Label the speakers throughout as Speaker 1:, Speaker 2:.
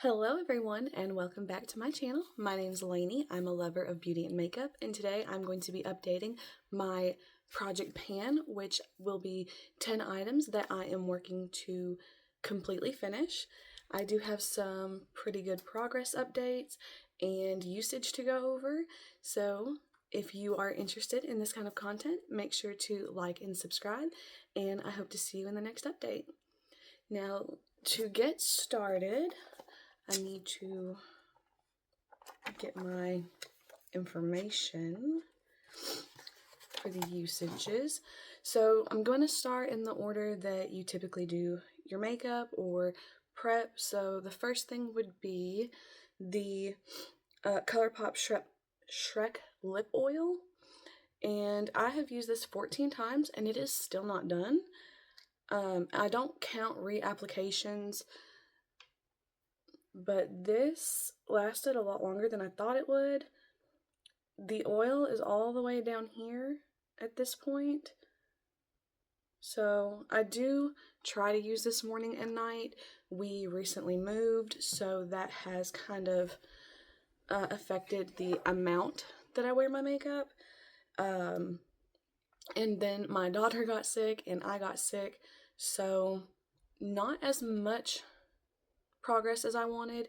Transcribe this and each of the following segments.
Speaker 1: Hello everyone and welcome back to my channel. My name is Lainey. I'm a lover of beauty and makeup, and today I'm going to be updating my project pan, which will be 10 items that I am working to completely finish. I do have some pretty good progress updates and usage to go over, so if you are interested in this kind of content, make sure to like and subscribe, and I hope to see you in the next update. Now, to get started, I need to get my information for the usages. So I'm going to start in the order that you typically do your makeup or prep. So the first thing would be the ColourPop Shrek Lip Oil. And I have used this 14 times and it is still not done. I don't count reapplications, but this lasted a lot longer than I thought it would. The oil is all the way down here at this point. So I do try to use this morning and night. We recently moved, so that has kind of affected the amount that I wear my makeup. And then my daughter got sick and I got sick, so not as much progress as I wanted,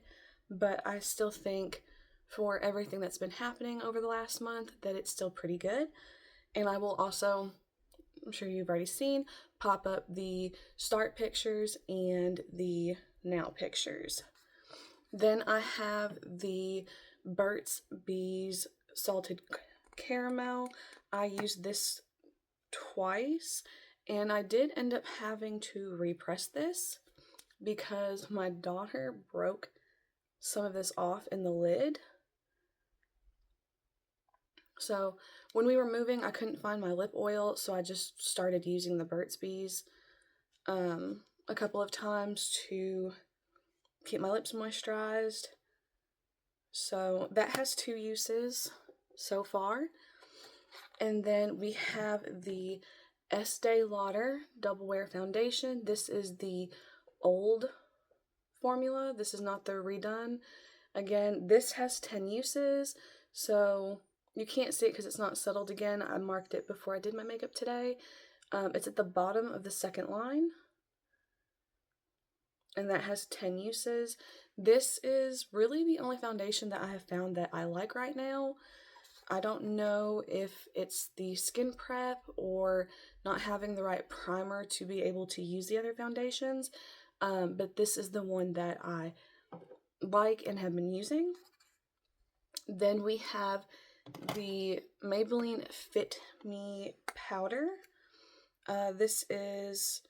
Speaker 1: but I still think for everything that's been happening over the last month that it's still pretty good. And I will also, I'm sure you've already seen, pop up the start pictures and the now pictures. Then I have the Burt's Bees Salted Caramel. I used this twice and I did end up having to repress this because my daughter broke some of this off in the lid. So when we were moving, I couldn't find my lip oil, so I just started using the Burt's Bees a couple of times to keep my lips moisturized. So that has 2 uses so far. And then we have the Estee Lauder Double Wear Foundation. This is the old formula. This is not the redone. Again, this has 10 uses, so you can't see it because it's not settled again. I marked it before I did my makeup today. It's at the bottom of the second line, and that has 10 uses. This is really the only foundation that I have found that I like right now. I don't know if it's the skin prep or not having the right primer to be able to use the other foundations, but this is the one that I like and have been using. Then we have the Maybelline Fit Me powder. This is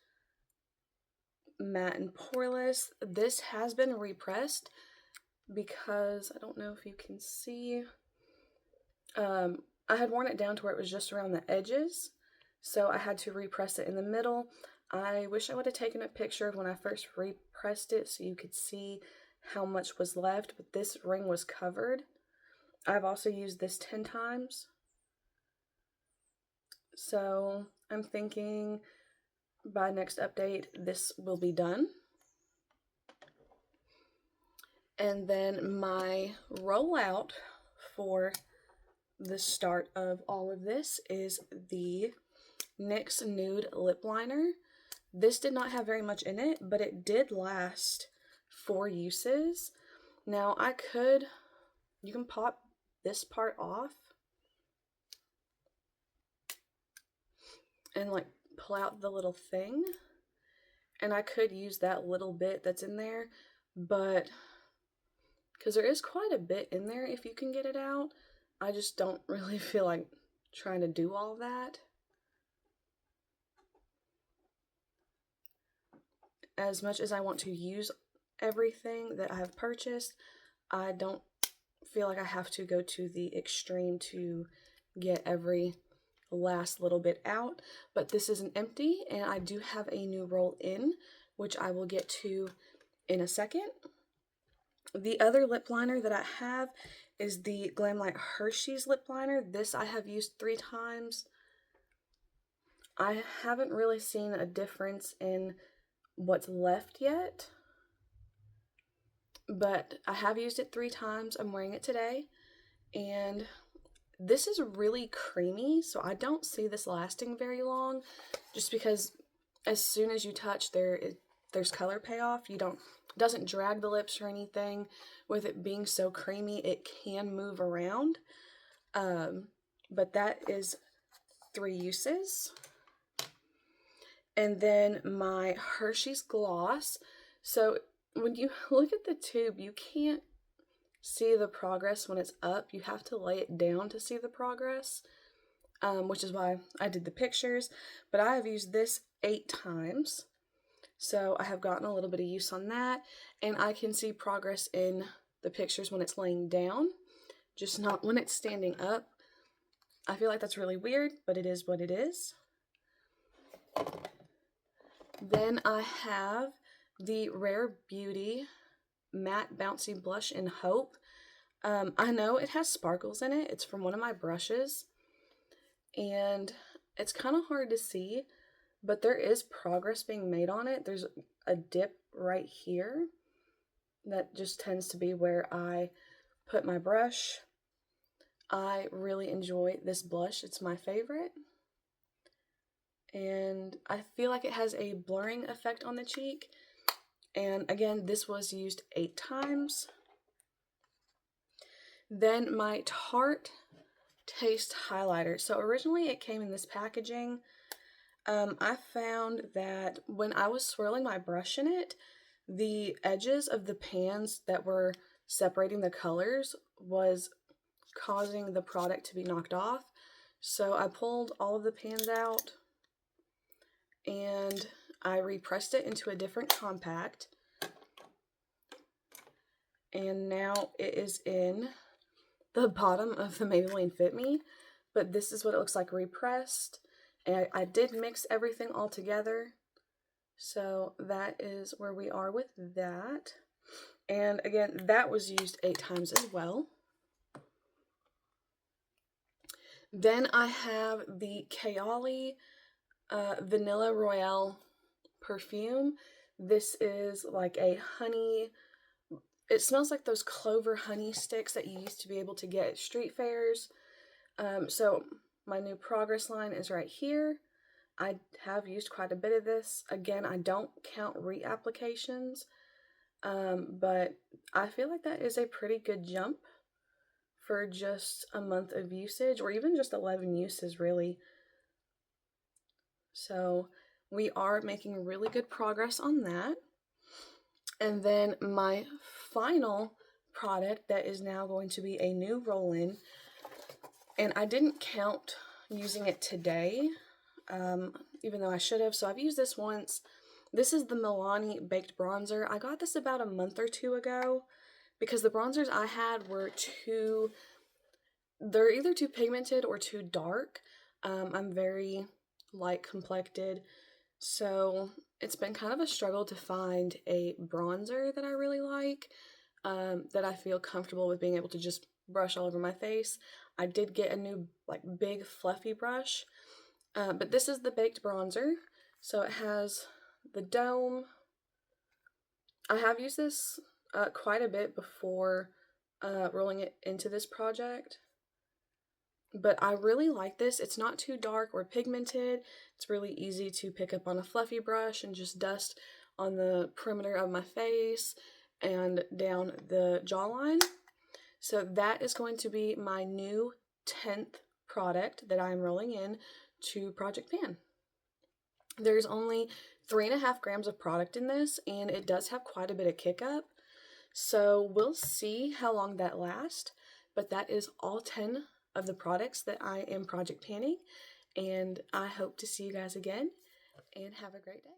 Speaker 1: matte and poreless. This has been repressed because I don't know if you can see. I had worn it down to where it was just around the edges, so I had to repress it in the middle. I wish I would have taken a picture of when I first repressed it so you could see how much was left, but this ring was covered. I've also used this 10 times. So I'm thinking by next update, this will be done. And then my rollout for the start of all of this is the NYX Nude Lip Liner. This did not have very much in it, but it did last 4 uses. Now you can pop this part off and like pull out the little thing, and I could use that little bit that's in there, but because there is quite a bit in there if you can get it out, I just don't really feel like trying to do all that. As much as I want to use everything that I have purchased, I don't feel like I have to go to the extreme to get every last little bit out. But this is an empty, and I do have a new roll in, which I will get to in a second. The other lip liner that I have is the Glamlite Hershey's lip liner. This I have used 3 times. I haven't really seen a difference in what's left yet, but I have used it 3 times. I'm wearing it today, and this is really creamy, so I don't see this lasting very long, just because as soon as you touch, there's color payoff. It doesn't drag the lips or anything. With it being so creamy, it can move around. But that is 3 uses. And then my Hershey's Gloss. So when you look at the tube, you can't see the progress when it's up. You have to lay it down to see the progress, which is why I did the pictures. But I have used this 8 times, so I have gotten a little bit of use on that, and I can see progress in the pictures when it's laying down, just not when it's standing up. I feel like that's really weird, but it is what it is. Then I have the Rare Beauty Matte Bouncy Blush in Hope. I know it has sparkles in it. It's from one of my brushes, and it's kind of hard to see, but there is progress being made on it. There's a dip right here that just tends to be where I put my brush. I really enjoy this blush. It's my favorite, and I feel like it has a blurring effect on the cheek. And again, this was used 8 times. Then my Tarte Taste Highlighter. So originally it came in this packaging. I found that when I was swirling my brush in it, the edges of the pans that were separating the colors was causing the product to be knocked off. So I pulled all of the pans out and I repressed it into a different compact. And now it is in the bottom of the Maybelline Fit Me, but this is what it looks like repressed. And I did mix everything all together, so that is where we are with that. And again, that was used 8 times as well. Then I have the Kayali Vanilla Royale perfume. This is like a honey. It smells like those clover honey sticks that you used to be able to get at street fairs. So my new progress line is right here. I have used quite a bit of this. Again, I don't count reapplications, but I feel like that is a pretty good jump for just a month of usage, or even just 11 uses really. So we are making really good progress on that. And then my final product that is now going to be a new roll-in, and I didn't count using it today, even though I should have. So I've used this once. This is the Milani Baked Bronzer. I got this about a month or 2 ago because the bronzers I had were they're either too pigmented or too dark. I'm very light complected, so it's been kind of a struggle to find a bronzer that I really like, that I feel comfortable with being able to just brush all over my face. I did get a new like big fluffy brush, but this is the Baked Bronzer. So it has the dome. I have used this quite a bit before rolling it into this project, but I really like this. It's not too dark or pigmented. It's really easy to pick up on a fluffy brush and just dust on the perimeter of my face and down the jawline. So that is going to be my new 10th product that I'm rolling in to Project Pan. There's only 3.5 grams of product in this, and it does have quite a bit of kick up. So we'll see how long that lasts, but that is all 10 of the products that I am project panning, and I hope to see you guys again, and have a great day.